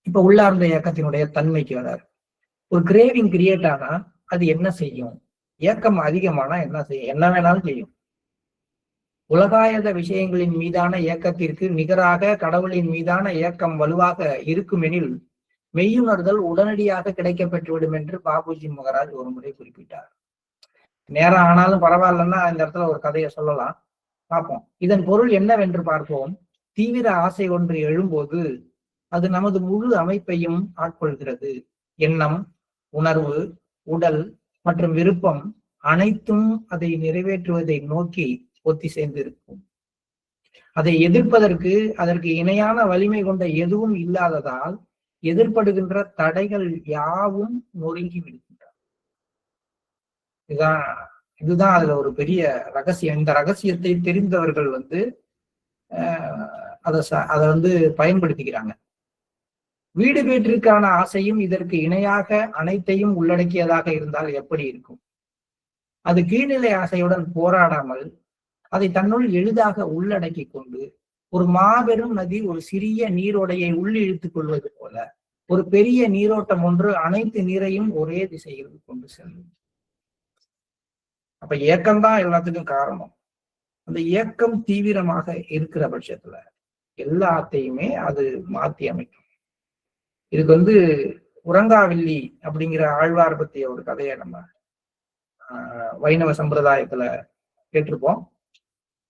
இப்ப உள்ளார்ந்த இயக்கத்தினுடைய தன்மைக்கு வராரு. ஒரு கிரேவிங் கிரியேட் ஆனா அது என்ன செய்யும்? ஏக்கம் அதிகமானா என்ன செய்யும்? என்ன வேணாலும் செய்யும். உலகாயத விஷயங்களின் மீதான ஏக்கத்திற்கு நிகராக கடவுளின் மீதான ஏக்கம் வலுவாக இருக்குமெனில் மெய்யுணர்தல் உடனடியாக கிடைக்க பெற்றுவிடும் என்று பாபுஜி மகராஜ் ஒரு முறை குறிப்பிட்டார். நேரம் ஆனாலும் பரவாயில்லன்னா இந்த இடத்துல ஒரு கதையை சொல்லலாம், பார்ப்போம். இதன் பொருள் என்னவென்று பார்ப்போம். தீவிர ஆசை ஒன்று எழும்போது அது நமது முழு அமைப்பையும் ஆட்கொள்கிறது. எண்ணம், உணர்வு, உடல் மற்றும் விருப்பம் அனைத்தும் அதை நிறைவேற்றுவதை நோக்கி ஒத்திசைந்து இருக்கும். அதை எதிர்ப்பதற்கு அதற்கு இணையான வலிமை கொண்ட எதுவும் இல்லாததால் எதிர்படுகின்ற தடைகள் யாவும் நொறுங்கி விடுகின்றன. இதுதான் அதுல ஒரு பெரிய ரகசியம். இந்த ரகசியத்தை தெரிந்தவர்கள் அதை பயன்படுத்திக்கிறாங்க. வீடு பேற்றிற்கான ஆசையும் இதற்கு இணையாக அனைத்தையும் உள்ளடக்கியதாக இருந்தால் எப்படி இருக்கும்? அது கீழ்நிலை ஆசையுடன் போராடாமல் அதை தன்னுள் எளிதாக உள்ளடக்கி கொண்டு ஒரு மாபெரும் நதி ஒரு சிறிய நீரோடையை உள்ளிழுத்துக் கொள்வது போல ஒரு பெரிய நீரோட்டம் ஒன்று அனைத்து நீரையும் ஒரே திசையில் கொண்டு செல்லும். அப்ப ஏக்கம்தான் எல்லாத்துக்கும் காரணம். அந்த ஏக்கம் தீவிரமாக இருக்கிற பட்சத்துல எல்லாத்தையுமே அது மாத்தி அமைக்கும். இதுக்கு உறங்காவில்லி அப்படிங்கிற ஆழ்வார் பத்திய ஒரு கதையை நம்ம வைணவ சம்பிரதாயத்துல கேட்டிருப்போம்.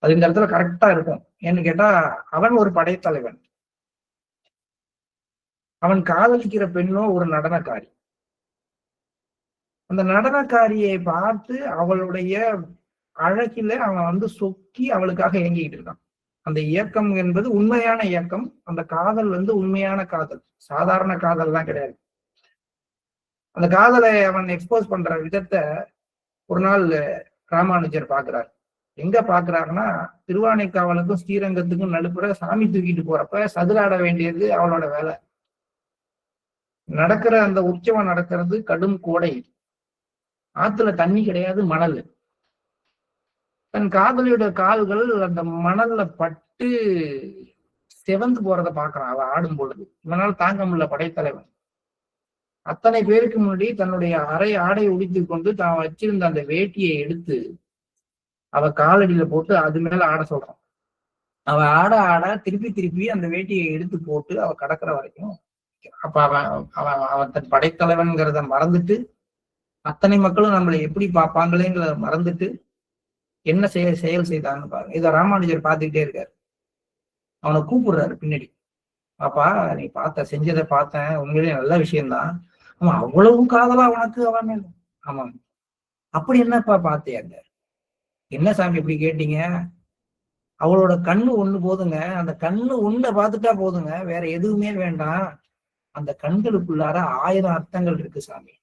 அது இந்த இடத்துல கரெக்டா இருக்கும். ஏன்னு கேட்டா, அவன் ஒரு படைத்தலைவன். அவன் காதலிக்கிற பெண்ணோ ஒரு நடனக்காரி. அந்த நடனக்காரியை பார்த்து அவளுடைய அழகில அவன் சொக்கி அவளுக்காக இயங்கிக்கிட்டு இருக்கான். அந்த இயக்கம் என்பது உண்மையான இயக்கம். அந்த காதல் உண்மையான காதல், சாதாரண காதல் தான் கிடையாது. அந்த காதலை அவன் எக்ஸ்போஸ் பண்ற விதத்தை ஒரு நாள் ராமானுஜர் பாக்குறார். எங்க பாக்குறாருன்னா, திருவானைக்காவலுக்கும் ஸ்ரீரங்கத்துக்கும் நடுப்புற சாமி தூக்கிட்டு போறப்ப சதுராட வேண்டியது அவளோட வேலை. நடக்கிற அந்த உற்சவம் நடக்கிறது கடும் கோடை, ஆத்துல தண்ணி கிடையாது, மணல். தன் காதலியோட கால்கள் அந்த மணல்ல பட்டு செவந்து போறத பாக்குறான் அவ ஆடும் பொழுது. இவனால் தாங்க முடியல படைத்தலைவன். அத்தனை பேருக்கு முன்னாடி தன்னுடைய அரை ஆடை உடித்து கொண்டு தான் வச்சிருந்த அந்த வேட்டியை எடுத்து அவ காலடியில போட்டு அது மேல ஆட சொல்றான். அவ ஆட திருப்பி அந்த வேட்டியை எடுத்து போட்டு அவ கடக்கிற வரைக்கும். அப்ப அவன் தன் படைத்தலைவன்கிறத மறந்துட்டு, அத்தனை மக்களும் நம்மளை எப்படி பார்ப்பாங்களேங்கிறத மறந்துட்டு என்ன செயல் செய்தான்னு பாருங்க. இதை ராமானுஜர் பார்த்துக்கிட்டே இருக்காரு. அவனை கூப்பிடுறாரு பின்னாடி. பாப்பா, நீ செஞ்சதை பார்த்தேன், உண்மையிலேயே நல்ல விஷயம்தான். அவன் அவ்வளவும் காதலா உனக்கு அவன் மேல? ஆமாம். அப்படி என்னப்பா பார்த்தியாங்க? என்ன சாமி இப்படி கேட்டீங்க? அவளோட கண்ணு ஒண்ணு போதுங்க. அந்த கண்ணு ஒண்ண பார்த்துட்டா போதுங்க, வேற எதுவுமே வேண்டாம். அந்த கண்களுக்குள்ளார 1000 அர்த்தங்கள் இருக்கு சாமி,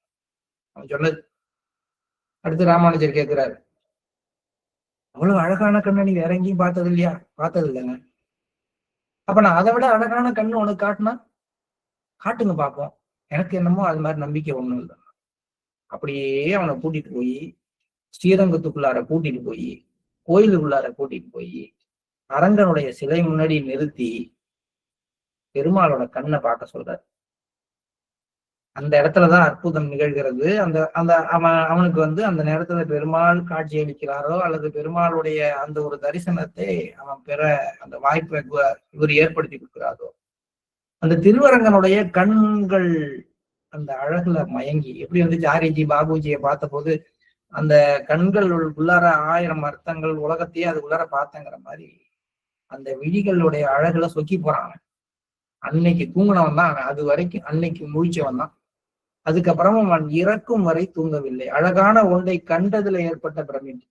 அவன் சொன்னது. அடுத்து ராமானுஜர் கேட்கிறாரு, அவ்வளவு அழகான கண்ணை நீ வேற எங்கேயும் பார்த்தது இல்லையா? பார்த்தது இல்லைங்க. அப்ப நான் அதை விட அழகான கண்ணு உனக்கு காட்டினா காட்டுங்க பார்ப்போம். எனக்கு என்னமோ அது மாதிரி நம்பிக்கை ஒண்ணும் இல்லை. அப்படியே அவனை கூட்டிட்டு போய் ஸ்ரீரங்கத்துக்குள்ளார கூட்டிட்டு போய் கோயிலுக்குள்ளார கூட்டிட்டு போய் அரங்கனுடைய சிலை முன்னாடி நிறுத்தி பெருமாளோட கண்ணை பார்க்க சொல்றாரு. அந்த இடத்துலதான் அற்புதம் நிகழ்கிறது. அவனுக்கு அந்த நேரத்துல பெருமாள் காட்சி அளிக்கிறாரோ அல்லது பெருமாளுடைய அந்த ஒரு தரிசனத்தை அவன் பெற அந்த வாய்ப்பை இவர் ஏற்படுத்தி கொடுக்கிறாரோ, அந்த திருவரங்கனுடைய கண்கள் அந்த அழகுல மயங்கி, எப்படி ஜாரிஜி பாபுஜியை பார்த்த போது அந்த கண்கள் உள்ளார 1000 அர்த்தங்கள், உலகத்தையே அது உள்ளார பார்த்தங்கிற மாதிரி அந்த விழிகளுடைய அழகுல சொக்கி போறான். அன்னைக்கு தூங்கினவன் தான் அவன். அது வரைக்கும் அன்னைக்கு முழிச்சவன் தான். அதுக்கப்புறமும் அவன் இறக்கும் வரை தூங்கவில்லை. அழகான ஒன்றை கண்டதுல ஏற்பட்ட பிரமிப்பு.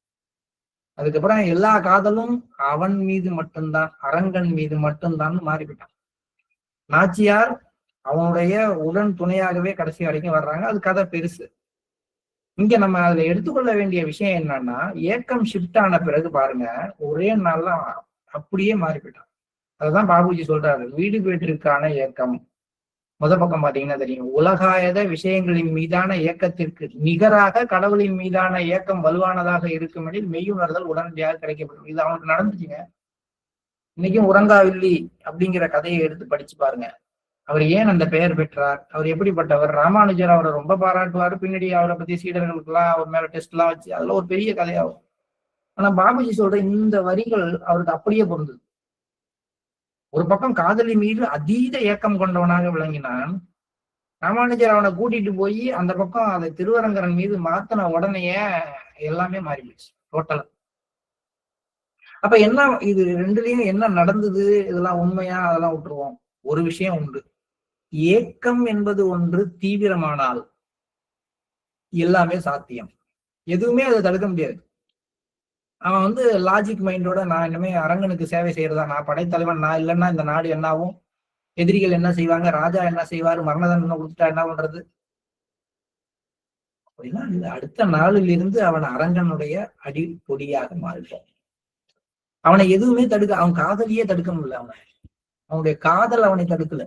அதுக்கப்புறம் எல்லா காதலும் அவன் மீது மட்டும்தான், அரங்கன் மீது மட்டும்தான் மாறிவிட்டான். நாச்சியார் அவனுடைய உடன் துணையாகவே கடைசி வரைக்கும் வர்றாங்க. அது கதை பெருசு. இங்க நம்ம அதுல எடுத்துக்கொள்ள வேண்டிய விஷயம் என்னன்னா, ஏக்கம் ஷிஃப்ட் ஆன பிறகு பாருங்க, ஒரே நாள்ல அப்படியே மாறிவிட்டான். அதுதான் பாபுஜி சொல்றாரு, வீடு பேற்றிற்கான ஏக்கம். பக்கம் பாத்தீங்கன்னா தெரியும், உலகாயத விஷயங்களின் மீதான ஏக்கத்திற்கு நிகராக கடவுளின் மீதான ஏக்கம் வலுவானதாக இருக்கும் எனில் மெய்யுணர்தல் உடனடியாக கிடைக்கப்படும். இது அவனுக்கு நடந்துச்சுங்க. இன்னைக்கும் உறங்காவில்லி அப்படிங்கிற கதையை எடுத்து படிச்சு பாருங்க. அவர் ஏன் அந்த பெயர் பெற்றார், அவர் எப்படிப்பட்டவர். ராமானுஜர் அவரை ரொம்ப பாராட்டுவார், பின்னாடி அவரை பத்தி சீடர்களுக்கு எல்லாம் அவர் மேல டெஸ்ட் எல்லாம் வச்சு அதுல ஒரு பெரிய கதையாகும். ஆனா பாபுஜி சொல்ற இந்த வரிகள் அவருக்கு அப்படியே பொருந்தது. ஒரு பக்கம் காதலி மீது அதீத ஏக்கம் கொண்டவனாக விளங்கினான். ராமானுஜர் அவனை கூட்டிட்டு போய் அந்த பக்கம் அதை திருவரங்கரன் மீது மாத்தின உடனேயே எல்லாமே மாறி போச்சு டோட்டலா. அப்ப என்ன இது ரெண்டுலயும் என்ன நடந்தது, இதெல்லாம் உண்மையா, அதெல்லாம் விட்டுருவோம். ஒரு விஷயம் உண்டு, ஏக்கம் என்பது ஒன்று தீவிரமானால் எல்லாமே சாத்தியம். எதுவுமே அதை தடுக்க முடியாது. அவன் லாஜிக் மைண்டோட நான் இனிமே அரங்கனுக்கு சேவை செய்யறதா, நான் படைத்தலைவன், நான் இல்லைன்னா இந்த நாடு என்னாவும், எதிரிகள் என்ன செய்வாங்க, ராஜா என்ன செய்வாரு, மரண தண்டனை கொடுத்துட்டா என்ன பண்றது அப்படின்னா, இந்த அடுத்த நாளில் இருந்து அவன் அரங்கனுடைய அடிப்பொடியாக மாறிட்டான். அவனை எதுவுமே தடுக்க, அவன் காதலியே தடுக்க முடியல. அவனுடைய காதல் அவனை தடுக்கல.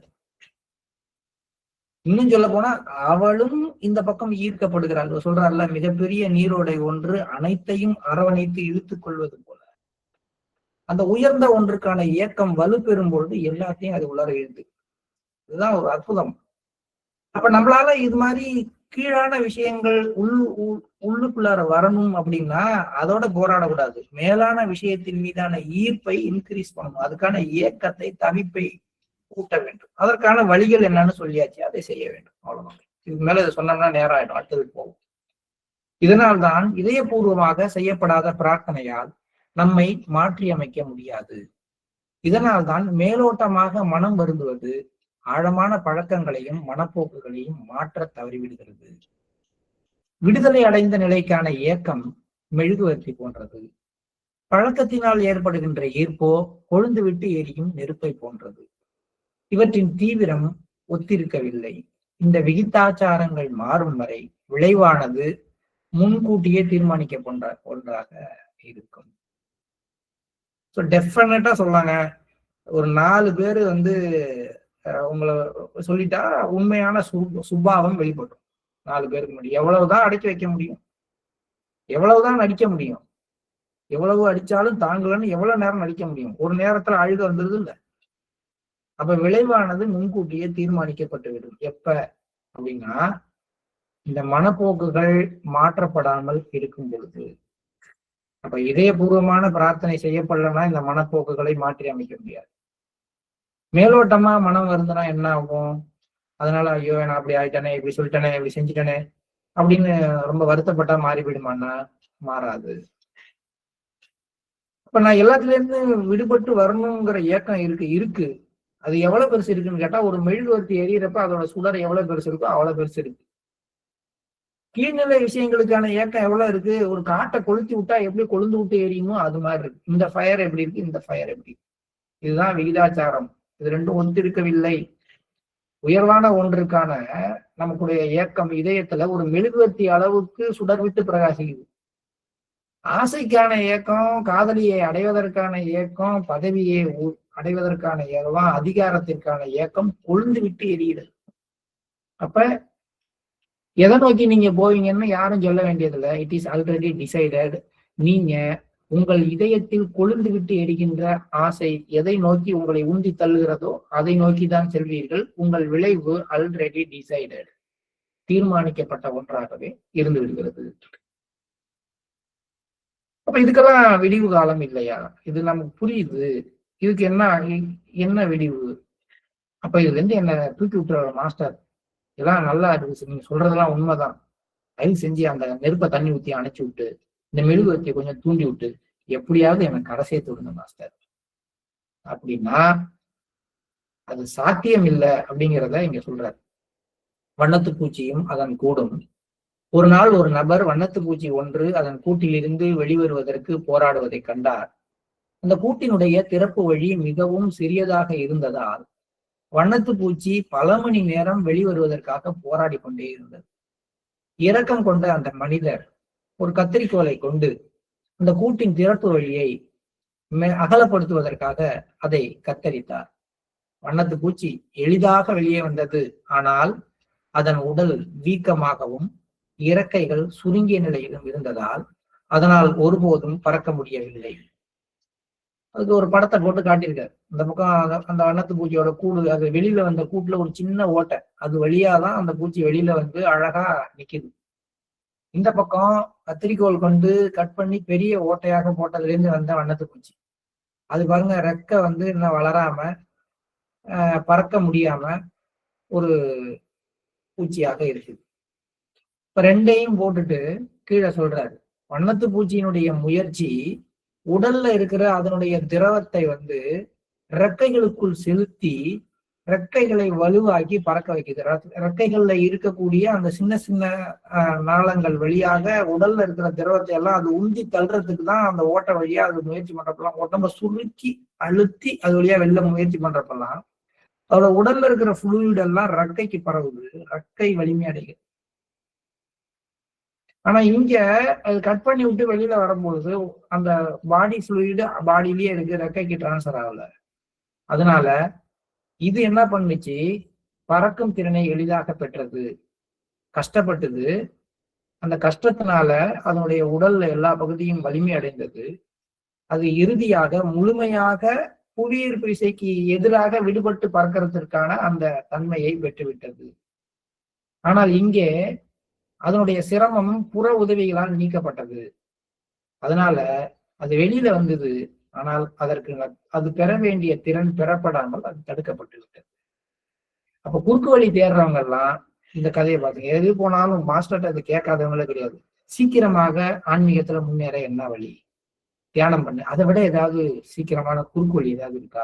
இன்னும் சொல்ல போனா அவளும் இந்த பக்கம் ஈர்க்கப்படுகிறாள். சொல்றாருல, மிகப்பெரிய நீரோடை ஒன்று அனைத்தையும் அரவணைத்து இழுத்துக் கொள்வது போல அந்த உயர்ந்த ஒன்றுக்கான இயக்கம் வலுப்பெறும் பொழுது எல்லாத்தையும் அது உலர இழுது. இதுதான் ஒரு அற்புதம். அப்ப நம்மளால இது மாதிரி கீழான விஷயங்கள் உள்ளுக்குள்ளார வரணும் அப்படின்னா அதோட போராடக்கூடாது. மேலான விஷயத்தின் மீதான ஈர்ப்பை இன்க்ரீஸ் பண்ணணும். அதுக்கான இயக்கத்தை, தவிப்பை கூட்ட வேண்டும். அதற்கான வழிகள் என்னன்னு சொல்லியாச்சு, அதை செய்ய வேண்டும். அவ்வளவுதான். இதுக்கு மேல இதை சொன்னோம்னா நேரம் ஆயிடும், அடுத்தது போகும். இதனால்தான் இதயபூர்வமாக செய்யப்படாத பிரார்த்தனையால் நம்மை மாற்றி அமைக்க முடியாது. இதனால்தான் மேலோட்டமாக மனம் வருந்துவது ஆழமான பழக்கங்களையும் மனப்போக்குகளையும் மாற்ற தவறிவிடுகிறது. விடுதலை அடைந்த நிலைக்கான ஏக்கம் மெழுகுவர்த்தி போன்றது. பழக்கத்தினால் ஏற்படுகின்ற ஈர்ப்போ கொழுந்து விட்டு எரியும் நெருப்பை போன்றது. இவற்றின் தீவிரம் ஒத்திருக்கவில்லை. இந்த விகிதாச்சாரங்கள் மாறும் வரை விளைவானது முன்கூட்டியே தீர்மானிக்க ஒன்றாக இருக்கும். ஸோ டெஃபினட்டா சொல்லாங்க, ஒரு 4 பேர் உங்களை சொல்லிட்டா உண்மையான சுபாவம் வெளிப்படும். 4 பேருக்கு முன்னாடி எவ்வளவுதான் அடக்கி வைக்க முடியும், எவ்வளவுதான் நடிக்க முடியும், எவ்வளவு அடிச்சாலும் தாங்கலன்னு எவ்வளவு நேரம் நடிக்க முடியும். ஒரு நேரத்துல அழுக வந்தது இல்ல. அப்ப விளைவானது முன்கூட்டியே தீர்மானிக்கப்பட்டுவிடும். எப்ப அப்படின்னா, இந்த மனப்போக்குகள் மாற்றப்படாமல் இருக்கும் பொழுது. அப்ப இதயபூர்வமான பிரார்த்தனை செய்யப்படலன்னா இந்த மனப்போக்குகளை மாற்றி அமைக்க முடியாது. மேலோட்டமா மனம் வருதுன்னா என்ன ஆகும், அதனால ஐயோ நான் அப்படி ஆயிட்டானே, இப்படி சொல்லிட்டேனே, இப்படி செஞ்சுட்டேனே அப்படின்னு ரொம்ப வருத்தப்பட்டா மாறிவிடுமான்னா மாறாது. இப்ப நான் எல்லாத்துல இருந்து விடுபட்டு வரணுங்கிற ஏக்கம் இருக்கு. அது எவ்வளவு பெருசு இருக்குன்னு கேட்டா, ஒரு மெழுகுவர்த்தி எரியறப்ப அதோட சுடர் எவ்வளவு பெருசு இருக்கோ அவ்வளவு பெருசு இருக்கு. கீழ்நிலை விஷயங்களுக்கான ஏக்கம் எவ்வளவு இருக்கு, ஒரு காட்டை கொளுத்தி விட்டா எப்படி கொழுந்து விட்டு எரியுமோ அது மாதிரி இருக்கு. இந்த ஃபயர் எப்படி இருக்கு, இந்த ஃபயர் எப்படி. இதுதான் விகிதாச்சாரம். இது ரெண்டும் ஒத்திருக்கவில்லை. உயர்வான ஒன்றுக்கான நமக்குடைய ஏக்கம் இதயத்துல ஒரு மெழுகுவர்த்தி அளவுக்கு சுடர் விட்டு பிரகாசிக்குது. ஆசைக்கான ஏக்கம், காதலியை அடைவதற்கான ஏக்கம், பதவியை அடைவதற்கான ஏக்கம், அதிகாரத்திற்கான ஏக்கம் கொழுந்து விட்டு எரியுது. அப்ப எதை நோக்கி நீங்க போவீங்கன்னு யாரும் சொல்ல வேண்டியதில்லை. It is already decided. நீங்க உங்கள் இதயத்தில் கொழுந்து விட்டு எரிகின்ற ஆசை எதை நோக்கி உங்களை உந்தி தள்ளுகிறதோ அதை நோக்கி தான் செல்வீர்கள். உங்கள் விளைவு ஆல்ரெடி டிசைடட், தீர்மானிக்கப்பட்ட ஒன்றாகவே இருந்து விடுகிறது. அப்ப இதுக்கெல்லாம் விடிவு காலம் இல்லையா? இது நமக்கு புரியுது. இதுக்கு என்ன விடிவு? அப்ப இதுல இருந்து என்ன தூக்கி விட்டுற மாஸ்டர், இதெல்லாம் நல்லா இருக்கு, நீங்க சொல்றதெல்லாம் உண்மைதான், தயவு செஞ்சு அந்த நெருப்பை தண்ணி ஊத்தி அணைச்சு விட்டு இந்த மெழுகுவர்த்தியை கொஞ்சம் தூண்டி விட்டு எப்படியாவது எனக்கு கரை சேர்த்து விடுங்க மாஸ்டர் அப்படின்னா அது சாத்தியம் இல்லை அப்படிங்கிறத இங்க சொல்றாரு. வண்ணத்து பூச்சியும் அதன் கூடும். ஒரு நாள் ஒரு நபர் வண்ணத்து பூச்சி ஒன்று அதன் கூட்டிலிருந்து வெளிவருவதற்கு போராடுவதை கண்டார். அந்த கூட்டினுடைய திறப்பு வழி மிகவும் சிறியதாக இருந்ததால் வண்ணத்து பூச்சி பல மணி நேரம் வெளிவருவதற்காக போராடி கொண்டே இருந்தது. இரக்கம் கொண்ட அந்த மனிதர் ஒரு கத்தரிக்கோலை கொண்டு அந்த கூட்டின் திறப்பு வழியை அகலப்படுத்துவதற்காக அதை கத்தரித்தார். வண்ணத்து பூச்சி எளிதாக வெளியே வந்தது. ஆனால் அதன் உடல் வீக்கமாகவும் இறக்கைகள் சுருங்கிய நிலையிலும் இருந்ததால் அதனால் ஒருபோதும் பறக்க முடியவில்லை. அதுக்கு ஒரு படத்தை போட்டு காட்டியிருக்காரு. இந்த பக்கம் அந்த வண்ணத்து பூச்சியோட கூடு, அது வெளியில வந்த கூட்டுல ஒரு சின்ன ஓட்டை, அது வழியாதான் அந்த பூச்சி வெளியில வந்து அழகா நிக்குது. இந்த பக்கம் கத்திரிக்கோல் கொண்டு கட் பண்ணி பெரிய ஓட்டையாக போட்டதுல இருந்து வந்த வண்ணத்து பூச்சி, அது பாருங்க ரெக்கை வந்து இன்னும் வளராம பறக்க முடியாம ஒரு பூச்சியாக இருக்குது. இப்ப ரெண்டையும் போட்டுட்டு கீழே சொல்றாரு, வண்ணத்து பூச்சியினுடைய முயற்சி உடல்ல இருக்கிற அதனுடைய திரவத்தை வந்து ரெக்கைகளுக்குள் செலுத்தி ரெக்கைகளை வலுவாக்கி பறக்க வைக்குது. ரெக்கைகள்ல இருக்கக்கூடிய அந்த சின்ன சின்ன நாளங்கள் வழியாக உடல்ல இருக்கிற திரவத்தை எல்லாம் அது உந்தி தள்ளுறதுக்கு தான் அந்த ஓட்ட வழியா அது முயற்சி பண்றப்பெல்லாம், உடம்ப சுருக்கி அழுத்தி அது வழியா வெளில முயற்சி பண்றப்பெல்லாம் அதோட உடல்ல இருக்கிற ஃப்ளூயிட் எல்லாம் ரெக்கைக்கு பரவுது, ரெக்கை வலிமை அடைகிறது. ஆனா இங்க அது கட் பண்ணி விட்டு வெளியில வரும்போது அந்த பாடி ஃப்ளூயிடு பாடியிலேயே இருக்கு, ரெக்கைக்கு டிரான்ஸ்ஃபர் ஆகல. அதனால இது என்ன பண்ணுச்சு, பறக்கும் திறனை எளிதாக பெற்றது, கஷ்டப்பட்டது. அந்த கஷ்டத்தினால அதனுடைய உடல்ல எல்லா பகுதியும் வலிமை அடைந்தது. அது இறுதியாக முழுமையாக புவியீர்ப்பு விசைக்கு எதிராக விடுபட்டு பறக்கிறதுக்கான அந்த தன்மையை பெற்றுவிட்டது. ஆனால் இங்கே அதனுடைய சிரமம் புற உதவிகளால் நீக்கப்பட்டது. அதனால அது வெளியில வந்தது. ஆனால் அதற்கு அது பெற வேண்டிய திறன் பெறப்படாமல் அது தடுக்கப்பட்டு விட்டது. அப்ப குறுக்கு வழி தேடுறவங்க எல்லாம் இந்த கதையை பார்த்துங்க. எது போனாலும் மாஸ்டர்ட்ட அது கேட்காதவங்களே கிடையாது. சீக்கிரமாக ஆன்மீகத்துல முன்னேற என்ன வழி? தியானம் பண்ணு. அதை விட ஏதாவது சீக்கிரமான குறுக்கு வழி ஏதாவது இருக்கா?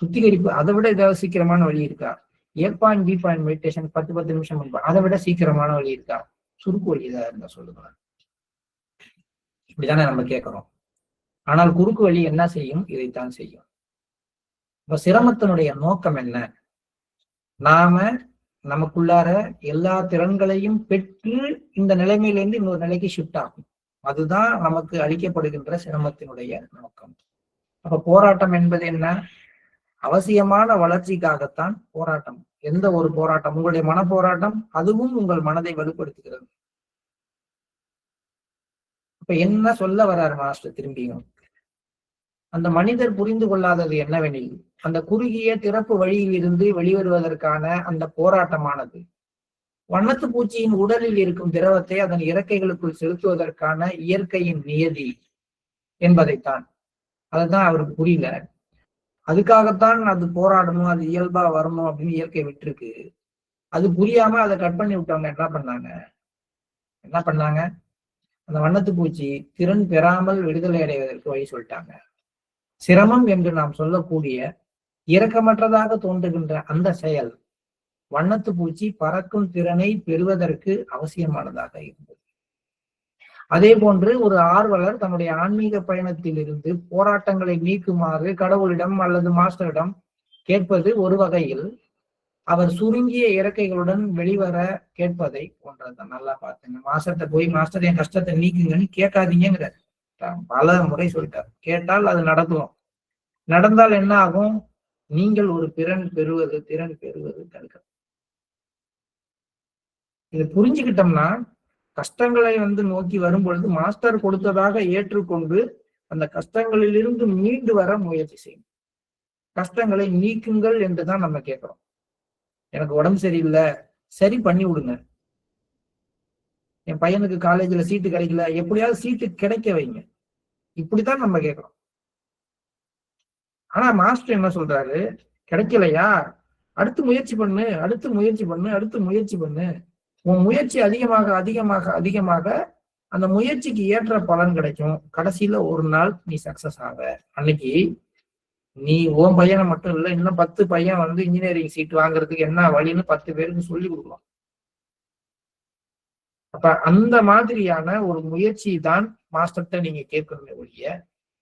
சுத்திகரிப்பு அதை விட ஏதாவது சீக்கிரமான வழி இருக்கா? A.B மெடிடேஷன் 10 நிமிஷம் முன்பு அதை விட சீக்கிரமான வழி இருக்கா? சுருக்கு வழி ஏதாவது இருந்தா சொல்லுங்க. இப்படித்தானே நம்ம கேட்கிறோம். ஆனால் குறுக்கு வழி என்ன செய்யும்? இதைத்தான் செய்யும். இப்ப சிரமத்தினுடைய நோக்கம் என்ன? நாம நமக்குள்ளார எல்லா திறன்களையும் பெற்று இந்த நிலைமையிலிருந்து இன்னொரு நிலைக்கு ஷிஃப்ட் ஆகும். அதுதான் நமக்கு அளிக்கப்படுகின்ற சிரமத்தினுடைய நோக்கம். அப்ப போராட்டம் என்பது என்ன? அவசியமான வளர்ச்சிக்காகத்தான் போராட்டம். எந்த ஒரு போராட்டம், உங்களுடைய மன போராட்டம், அதுவும் உங்கள் மனதை வலுப்படுத்துகிறது. இப்ப என்ன சொல்ல வர்றாரு மாஸ்டர் திரும்பியும்? அந்த மனிதர் புரிந்து கொள்ளாதது என்னவெனில், அந்த குறுகிய திறப்பு வழியில் இருந்து வெளிவருவதற்கான அந்த போராட்டமானது வண்ணத்து பூச்சியின் உடலில் இருக்கும் திரவத்தை அதன் இறக்கைகளுக்குள் செலுத்துவதற்கான இயற்கையின் நியதி என்பதைத்தான். அதுதான் அவருக்கு புரியல. அதுக்காகத்தான் அது போராடணும், அது இயல்பா வரணும் அப்படின்னு இயற்கை விட்டுருக்கு. அது புரியாம அதை கட் பண்ணி விட்டவங்க என்ன பண்ணாங்க? அந்த வண்ணத்து பூச்சி திறன் பெறாமல் விடுதலை அடைவதற்கு வழி சொல்லிட்டாங்க. சிரமம் என்று நாம் சொல்லக்கூடிய இரக்கமற்றதாக தோன்றுகின்ற அந்த செயல் வண்ணத்து பூச்சி பறக்கும் திறனை பெறுவதற்கு அவசியமானதாக இருந்தது. அதே போன்று ஒரு ஆர்வலர் தன்னுடைய ஆன்மீக பயணத்தில் இருந்து போராட்டங்களை நீக்குமாறு கடவுளிடம் அல்லது மாஸ்டரிடம் கேட்பது ஒரு வகையில் அவர் சுருங்கிய இறக்கைகளுடன் வெளிவர கேட்பதை போன்றதுதான். நல்லா பார்த்துங்க. மாஸ்டர்கிட்ட போய் மாஸ்டர் என் கஷ்டத்தை நீக்குங்கன்னு கேட்காதீங்கிற பல முறை சொல்லிட்டார். கேட்டால் அது நடக்கும். நடந்தால் என்ன ஆகும்? நீங்கள் ஒரு திறன் பெறுவது தடுக்க. இதை புரிஞ்சுக்கிட்டோம்னா கஷ்டங்களை நோக்கி வரும் பொழுது மாஸ்டர் கொடுத்ததாக ஏற்றுக்கொண்டு அந்த கஷ்டங்களிலிருந்து மீண்டு வர முயற்சி செய்யும். கஷ்டங்களை நீக்குங்கள் என்றுதான் நம்ம கேட்கிறோம். எனக்கு உடம்பு சரியில்லை, சரி பண்ணி விடுங்க. என் பையனுக்கு காலேஜ்ல சீட்டு கிடைக்கல, எப்படியாவது சீட்டு கிடைக்க வைங்க. இப்படித்தான் நம்ம கேட்கிறோம். ஆனா மாஸ்டர் என்ன சொல்றாரு? கிடைக்கலையா, அடுத்து முயற்சி பண்ணு, அடுத்து முயற்சி பண்ணு. உன் முயற்சி அதிகமாக அதிகமாக அதிகமாக அந்த முயற்சிக்கு ஏற்ற பலன் கிடைக்கும். கடைசியில ஒரு நாள் நீ சக்சஸ் ஆக. அன்னைக்கு நீ உன் பையனை மட்டும் இல்ல, இன்னும் 10 பையன் இன்ஜினியரிங் சீட் வாங்குறதுக்கு என்ன வழின்னு 10 பேருக்கு சொல்லி கொடுக்கலாம். அப்ப அந்த மாதிரியான ஒரு முயற்சி தான் மாஸ்டர்கிட்ட நீங்க கேட்கணுமே ஒழிய,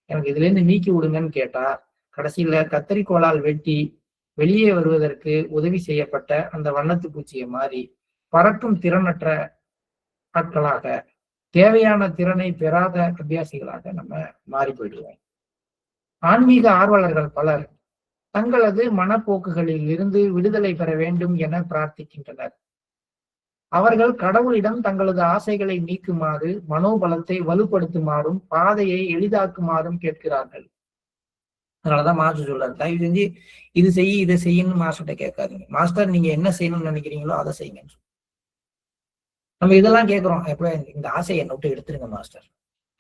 எனக்கு இதுல இருந்து நீக்கி விடுங்கன்னு கேட்டா கடைசியில கத்தரிக்கோளால் வெட்டி வெளியே வருவதற்கு உதவி செய்யப்பட்ட அந்த வண்ணத்து பூச்சியை மாறி பறக்கும் திறனற்ற ஆட்களாக, தேவையான திறனை பெறாத அபியாசிகளாக நம்ம மாறி போயிடுவோம். ஆன்மீக ஆர்வலர்கள் பலர் தங்களது மனப்போக்குகளில் இருந்து விடுதலை பெற வேண்டும் என பிரார்த்திக்கின்றனர். அவர்கள் கடவுளிடம் தங்களது ஆசைகளை நீக்குமாறு, மனோபலத்தை வலுப்படுத்துமாறும், பாதையை எளிதாக்குமாறும் கேட்கிறார்கள். அதனாலதான் மாஸ்டர் சொல்றாரு, தயவு செஞ்சு இது செய்ய இதை செய்யணும்னு மாஸ்டர்கிட்ட கேட்காதீங்க. மாஸ்டர் நீங்க என்ன செய்யணும்னு நினைக்கிறீங்களோ அதை செய்யுங்க. நம்ம இதெல்லாம் கேட்கிறோம், எப்ப இந்த ஆசையை என்னை விட்டு எடுத்துருங்க மாஸ்டர்.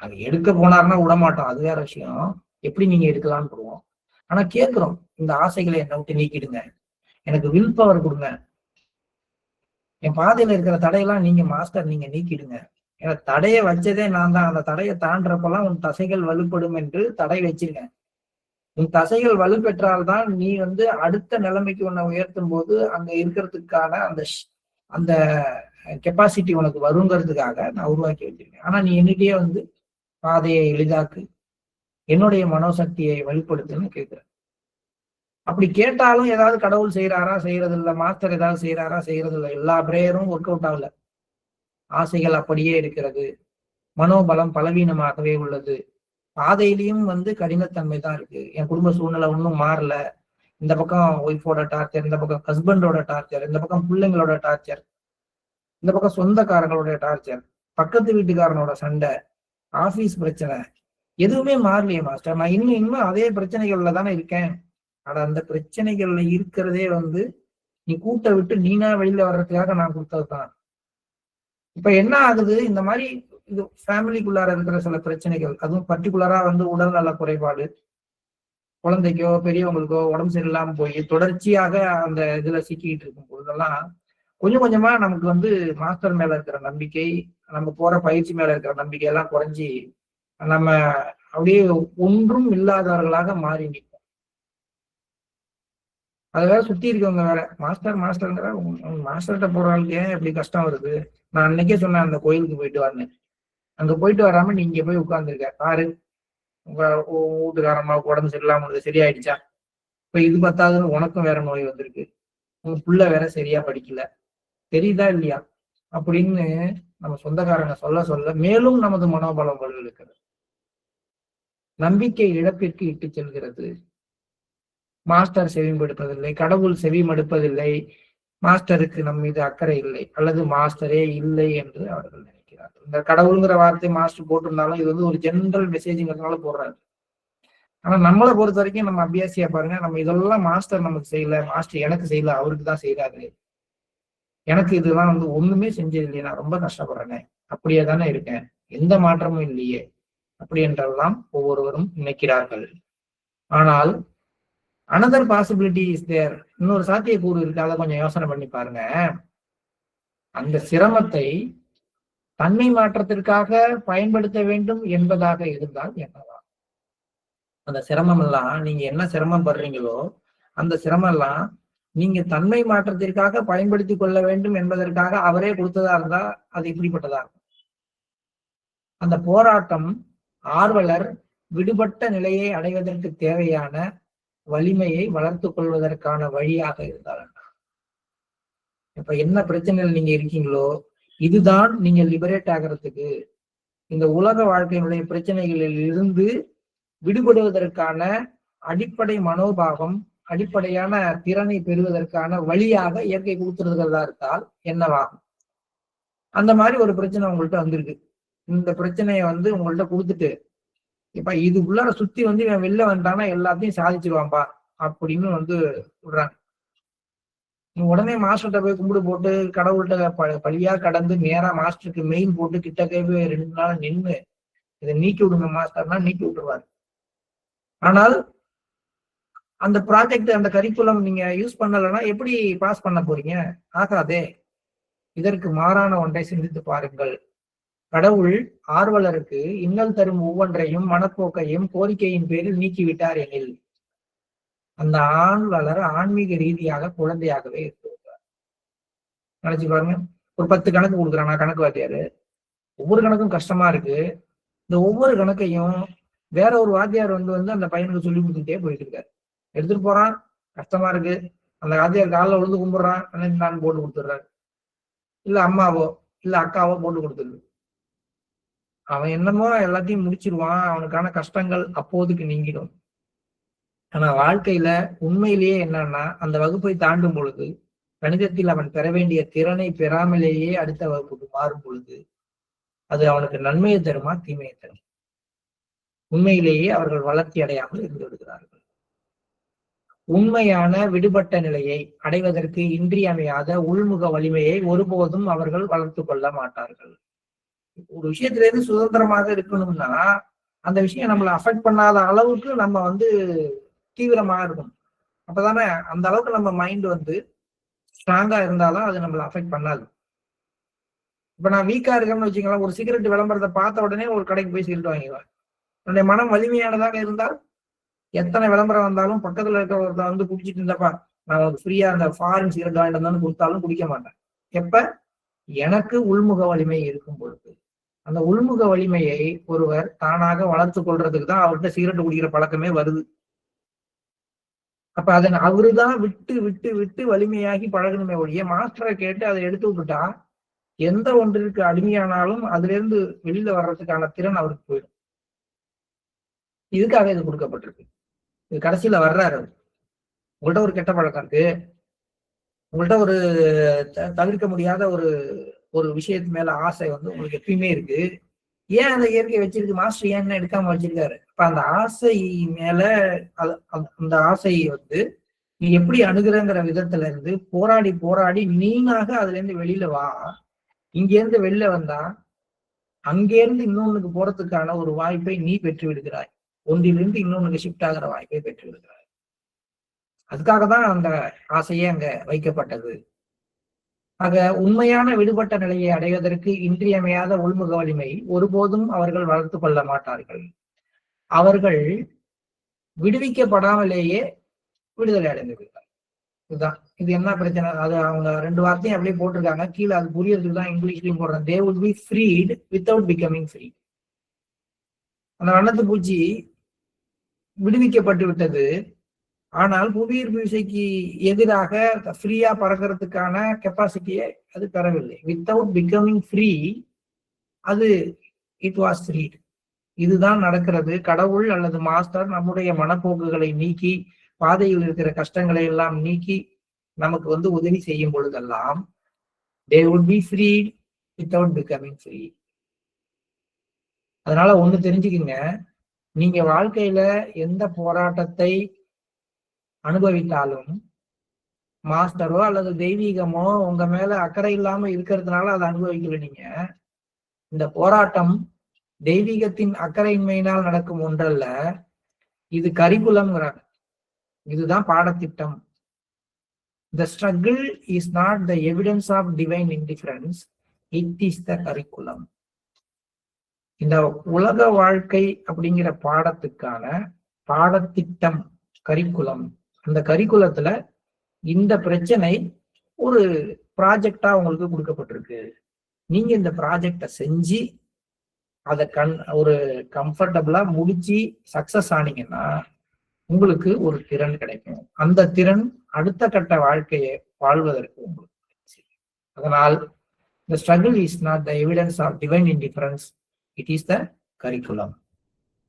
அது எடுக்க போனாருன்னா விடமாட்டோம், அது வேற விஷயம். எப்படி நீங்க எடுக்கலாம்னு போடுவோம். ஆனா கேட்கிறோம், இந்த ஆசைகளை என்னை விட்டு நீக்கிடுங்க, எனக்கு வில் பவர் கொடுங்க, என் பாதையில இருக்கிற தடையெல்லாம் நீங்க மாஸ்டர் நீங்க நீக்கிடுங்க. ஏன்னா தடையை வச்சதே நான் தான். அந்த தடையை தாண்டறப்பெல்லாம் உன் தசைகள் வலுப்படும் என்று தடை வச்சிருக்கேன். உன் தசைகள் வலுப்பெற்றால்தான் நீ அடுத்த நிலைமைக்கு உன்னை உயர்த்தும் போது அங்க இருக்கிறதுக்கான அந்த கெப்பாசிட்டி உனக்கு வருங்கிறதுக்காக நான் உருவாக்கி வச்சிருக்கேன். ஆனா நீ என்னகிட்டயே பாதையை எளிதாக்கு, என்னுடைய மனோசக்தியை வலுப்படுத்துன்னு கேட்கிறேன். அப்படி கேட்டாலும் ஏதாவது கடவுள் செய்யறாரா? செய்யறது இல்லை. மாஸ்டர் ஏதாவது செய்யறாரா? செய்யறது இல்லை. எல்லா பிரேயரும் ஒர்க் அவுட் ஆகல. ஆசைகள் அப்படியே இருக்கிறது, மனோபலம் பலவீனமாகவே உள்ளது, பாதையிலையும் கடினத்தன்மை தான் இருக்கு, என் குடும்ப சூழ்நிலை ஒன்றும் மாறல, இந்த பக்கம் ஒய்ஃபோட டார்ச்சர், இந்த பக்கம் ஹஸ்பண்டோட டார்ச்சர், இந்த பக்கம் பிள்ளைங்களோட டார்ச்சர், இந்த பக்கம் சொந்தக்காரங்களோட டார்ச்சர், பக்கத்து வீட்டுக்காரனோட சண்டை, ஆபீஸ் பிரச்சனை, எதுவுமே மாறலையே மாஸ்டர், நான் இன்னும் அதே பிரச்சனைகள்ல தானே இருக்கேன். ஆனா அந்த பிரச்சனைகள்ல இருக்கிறதே நீ கூட்ட விட்டு நீனா வெளியில வர்றதுக்காக நான் கொடுத்ததுதான். இப்ப என்ன ஆகுது, இந்த மாதிரி இது ஃபேமிலிக்குள்ளார இருக்கிற சில பிரச்சனைகள், அதுவும் பர்டிகுலரா உடல் நல குறைபாடு, குழந்தைக்கோ பெரியவங்களுக்கோ உடம்பு சரியில்லாம போய் தொடர்ச்சியாக அந்த இதுல சிக்கிட்டு இருக்கும் போதெல்லாம் கொஞ்சம் கொஞ்சமா நமக்கு மாஸ்டர் மேல இருக்கிற நம்பிக்கை, நம்ம போற பயிற்சி மேல இருக்கிற நம்பிக்கை எல்லாம் குறைஞ்சி நம்ம அப்படியே ஒன்றும் இல்லாதவர்களாக மாறி நிற்போம். அது வேற சுத்தி இருக்கவங்க வேற மாஸ்டர் மாஸ்டர்ங்கிற, மாஸ்டர்கிட்ட போறாளுக்கு ஏன் எப்படி கஷ்டம் வருது? நான் அன்னைக்கே சொன்னேன் அந்த கோயிலுக்கு போயிட்டு வரேன், அங்க போயிட்டு வராம நீ இங்க போய் உட்கார்ந்துருக்க பாரு, உங்க வீட்டுக்காரம்மா உடம்பு சரியில்லாம உங்களுக்கு சரியாயிடுச்சா? இப்ப இது பத்தாதுன்னு உனக்கும் வேற நோய் வந்திருக்கு, உங்க புள்ள வேற சரியா படிக்கல, தெரியுதா இல்லையா அப்படின்னு நம்ம சொந்தக்காரங்க சொல்ல சொல்ல மேலும் நமது மனோபலம் வலுவிழக்கிறது, நம்பிக்கை இழப்பிற்கு இட்டு செல்கிறது. மாஸ்டர் செவிமடுப்பதில்லை, கடவுள் செவிமடுப்பதில்லை, மாஸ்டருக்கு நம் மீது அக்கறை இல்லை, அல்லது மாஸ்டரே இல்லை என்று அவர்கள் நினைக்கிறார்கள். இந்த கடவுளுங்கிற வார்த்தை மாஸ்டர் போட்டிருந்தாலும் இது ஒரு ஜெனரல் மெசேஜ்ங்கிறதுனால போடுறாரு. ஆனா நம்மளை பொறுத்த வரைக்கும் நம்ம அபியாசியா பாருங்க, நம்ம இதெல்லாம் மாஸ்டர் நமக்கு செய்யல, மாஸ்டர் எனக்கு செய்யல, அவருக்கு தான் செய்யறாரு, எனக்கு இதெல்லாம் ஒண்ணுமே செஞ்சது இல்லையே, நான் ரொம்ப கஷ்டப்படுறேனே, அப்படியே தானே இருக்கேன், எந்த மாற்றமும் இல்லையே, அப்படி என்றெல்லாம் ஒவ்வொருவரும் நினைக்கிறார்கள். ஆனால் another possibility is there, இன்னொரு சாத்தியக்கூறு இருக்கு, அதை கொஞ்சம் யோசனை பண்ணி பாருங்க. அந்த சிரமத்தை தன்மை மாற்றத்திற்காக பயன்படுத்த வேண்டும் என்பதாக இருந்தால் என்னவா? அந்த சிரமம் எல்லாம் நீங்க என்ன சிரமம் படுறீங்களோ அந்த சிரமம் எல்லாம் நீங்க தன்மை மாற்றத்திற்காக பயன்படுத்தி கொள்ள வேண்டும் என்பதற்காக அவரே கொடுத்ததா இருந்தா அது இப்படிப்பட்டதா இருக்கும். அந்த போராட்டம் ஆர்வலர் விடுபட்ட நிலையை அடைவதற்கு தேவையான வலிமையை வளர்த்து கொள்வதற்கான வழியாக இருந்தால், இப்ப என்ன பிரச்சனைகள் நீங்க இருக்கீங்களோ இதுதான் நீங்க லிபரேட் ஆகிறதுக்கு, இந்த உலக வாழ்க்கையினுடைய பிரச்சனைகளில் இருந்து விடுபடுவதற்கான அடிப்படை மனோபாவம், அடிப்படையான திறனை பெறுவதற்கான வழியாக இயற்கை கொடுத்துருக்கிறதா இருந்தால் என்னவாகும்? அந்த மாதிரி ஒரு பிரச்சனை உங்கள்கிட்ட வந்திருக்கு, இந்த பிரச்சனையை உங்கள்கிட்ட கொடுத்துட்டு இப்ப இது உள்ளார சுத்தி இவன் வெளில வந்துட்டான்னா எல்லாத்தையும் சாதிச்சிருவான்பா அப்படின்னு விடுறாங்க. நீ உடனே மாஸ்டர்கிட்ட போய் கும்பிடு போட்டு கடவுள்கிட்ட பழியா கடந்து நேரா மாஸ்டருக்கு மெயில் போட்டு கிட்டக்கே போய் 2 நாள் நின்று இதை நீக்கி விடுங்க மாஸ்டர்னா நீக்கி விட்டுருவாரு. ஆனால் அந்த ப்ராஜெக்ட் அந்த கரிக்குலம் நீங்க யூஸ் பண்ணலைன்னா எப்படி பாஸ் பண்ண போறீங்க? ஆகாதே. இதற்கு மாறான ஒன்றை சிந்தித்து பாருங்கள். கடவுள் ஆர்வலருக்கு இன்னல் தரும் ஒவ்வொன்றையும் மனப்போக்கையும் கோரிக்கையின் பேரில் நீக்கிவிட்டார் எனில் அந்த ஆர்வலர் ஆன்மீக ரீதியாக குழந்தையாகவே இருக்கிறார். நினைச்சு பாருங்க, ஒரு 10 கணக்கு கொடுக்குறான், நான் கணக்கு வாத்தியாரு, ஒவ்வொரு கணக்கும் கஷ்டமா இருக்கு, இந்த ஒவ்வொரு கணக்கையும் வேற ஒரு வாத்தியார் அந்த பையனுக்கு சொல்லி கொடுத்துட்டே போயிட்டு இருக்காரு. எடுத்துட்டு போறான், கஷ்டமா இருக்கு, அந்த வாத்தியார் காலில் விழுந்து கும்பிடுறான், நான் போட்டு கொடுத்துடுறாரு, இல்ல அம்மாவோ இல்ல அக்காவோ போட்டு கொடுத்துருது. அவன் என்னமோ எல்லாத்தையும் முடிச்சிருவான், அவனுக்கான கஷ்டங்கள் அப்போதுக்கு நீங்கிடும். ஆனா வாழ்க்கையில உண்மையிலேயே என்னன்னா அந்த வகுப்பை தாண்டும் பொழுது கணிதத்தில் அவன் பெற வேண்டிய திறனை பெறாமலேயே அடுத்த வகுப்புக்கு மாறும் பொழுது அது அவனுக்கு நன்மையை தருமா தீமையை தரும்? உண்மையிலேயே அவர்கள் வளர்ச்சி அடையாமல் இருந்து விடுகிறார்கள். உண்மையான விடுபட்ட நிலையை அடைவதற்கு இன்றியமையாத உள்முக வலிமையை ஒருபோதும் அவர்கள் வளர்த்து கொள்ள மாட்டார்கள். ஒரு விஷயத்துல இருந்து சுதந்திரமாக இருக்கணும்னா அந்த விஷயம் நம்மளை அஃபெக்ட் பண்ணாத அளவுக்கு நம்ம தீவிரமாக இருக்கணும். அப்பதானே அந்த அளவுக்கு நம்ம மைண்ட் ஸ்ட்ராங்கா இருந்தாலும் அது நம்மளை அஃபெக்ட் பண்ணாது. இப்ப நான் வீக்கா இருக்கேன்னு வச்சுக்கலாம், ஒரு சிகரெட் விளம்பரத்தை பார்த்த உடனே ஒரு கடைக்கு போய் சிகரெட் வாங்கிடுவேன். என்னுடைய மனம் வலிமையானதாக இருந்தால் எத்தனை விளம்பரம் வந்தாலும் பக்கத்துல இருக்கிற குடிச்சிட்டு இருந்தப்பா நான் ஃப்ரீயா அந்த ஃபாரின் சிகரெட் வாங்கிட்டு வந்தாலும் கொடுத்தாலும் குடிக்க மாட்டேன். எப்ப எனக்கு உள்முக வலிமை இருக்கும் பொழுது. அந்த உள்முக வலிமையை ஒருவர் தானாக வளர்த்து கொள்றதுக்கு தான் அவர்கிட்ட சிகரெட் குடிக்கிற பழக்கமே வருது. அப்ப அதை அவருதான் விட்டு விட்டு விட்டு வலிமையாகி பழகணுமே ஒழிய மாஸ்டரை கேட்டு அதை எடுத்து விட்டுட்டா எந்த ஒன்றிற்கு அடிமையானாலும் அதுல இருந்து வெளியில வர்றதுக்கான திறன் அவருக்கு போயிடும். இதுக்காக இது கொடுக்கப்பட்டிருக்கு. இது கடைசியில வர்றாரு. உங்கள்கிட்ட ஒரு கெட்ட பழக்கம் இருக்கு, உங்கள்கிட்ட ஒரு தவிர்க்க முடியாத ஒரு விஷயத்து மேல ஆசை உங்களுக்கு எப்பயுமே இருக்கு. ஏன் அந்த இயற்கை வச்சிருக்கு, மாஸ்டர் ஏன் எடுக்காம வச்சிருக்காரு? அப்ப அந்த ஆசை மேல அந்த ஆசையை நீ எப்படி அணுகுறங்கிற விதத்துல இருந்து போராடி போராடி நீனாக அதுல இருந்து வெளியில வா. இங்க இருந்து வெளில வந்தா அங்கேருந்து இன்னொன்னுக்கு போறதுக்கான ஒரு வாய்ப்பை நீ பெற்று விடுகிறாய். ஒன்றிலிருந்து இன்னொன்னுக்கு ஷிஃப்ட் ஆகிற வாய்ப்பை பெற்று விடுகிறாய். அதுக்காக தான் அந்த ஆசையே அங்க வைக்கப்பட்டது. ஆக உண்மையான விடுபட்ட நிலையை அடைவதற்கு இன்றியமையாத உள்முக வலிமை ஒருபோதும் அவர்கள் வளர்த்து கொள்ள மாட்டார்கள். அவர்கள் விடுவிக்கப்படாமலேயே விடுதலை அடைந்திருக்கிறார். இதுதான் இது என்ன பிரச்சனை, அது அவங்க 2 வார்த்தையும் அப்படியே போட்டிருக்காங்க. கீழே அது புரியறதுக்கு தான் இங்கிலீஷ்லயும் போடுறேன். They would be freed without becoming free. அந்த வண்ணத்து பூச்சி விடுவிக்கப்பட்டு விட்டது, ஆனால் புவியீர்ப்பு விசைக்கு எதிராக ஃப்ரீயா பறக்கிறதுக்கான கெப்பாசிட்டியை அது பெறவில்லை. வித்தவுட் பிகமிங் ஃப்ரீ அது இட் வாஸ் ஃப்ரீட். இதுதான் நடக்கிறது. கடவுள் அல்லது மாஸ்டர் நம்முடைய மனப்போக்குகளை நீக்கி பாதையில் இருக்கிற கஷ்டங்களை எல்லாம் நீக்கி நமக்கு உதவி செய்யும் பொழுதெல்லாம் they would be freed without becoming free. அதனால ஒண்ணு தெரிஞ்சுக்கிங்க, நீங்க வாழ்க்கையில எந்த போராட்டத்தை அனுபவித்தாலும் மாஸ்டரோ அல்லது தெய்வீகமோ உங்க மேல அக்கறை இல்லாம இருக்கிறதுனால அதை அனுபவிக்கல. நீங்க இந்த போராட்டம் தெய்வீகத்தின் அக்கறையின்மையினால் நடக்கும் ஒன்றல்ல, இது கரிக்குலம்ங்கிறாங்க. இதுதான் பாடத்திட்டம். The struggle is not the evidence of divine indifference, it is the curriculum. இந்த உலக வாழ்க்கை அப்படிங்கிற பாடத்துக்கான பாடத்திட்டம் கரிக்குலம். அந்த கரிக்குலத்துல இந்த பிரச்சனை ஒரு ப்ராஜெக்டா உங்களுக்கு கொடுக்கப்பட்டிருக்கு. நீங்க இந்த ப்ராஜெக்டை செஞ்சு அதை ஒரு கம்ஃபர்டபுளா முடிச்சு சக்சஸ் ஆனீங்கன்னா உங்களுக்கு ஒரு திறன் கிடைக்கும். அந்த திறன் அடுத்த கட்ட வாழ்க்கையை வாழ்வதற்கு உங்களுக்கு. அதனால் the struggle is not the evidence of divine indifference, it is the curriculum.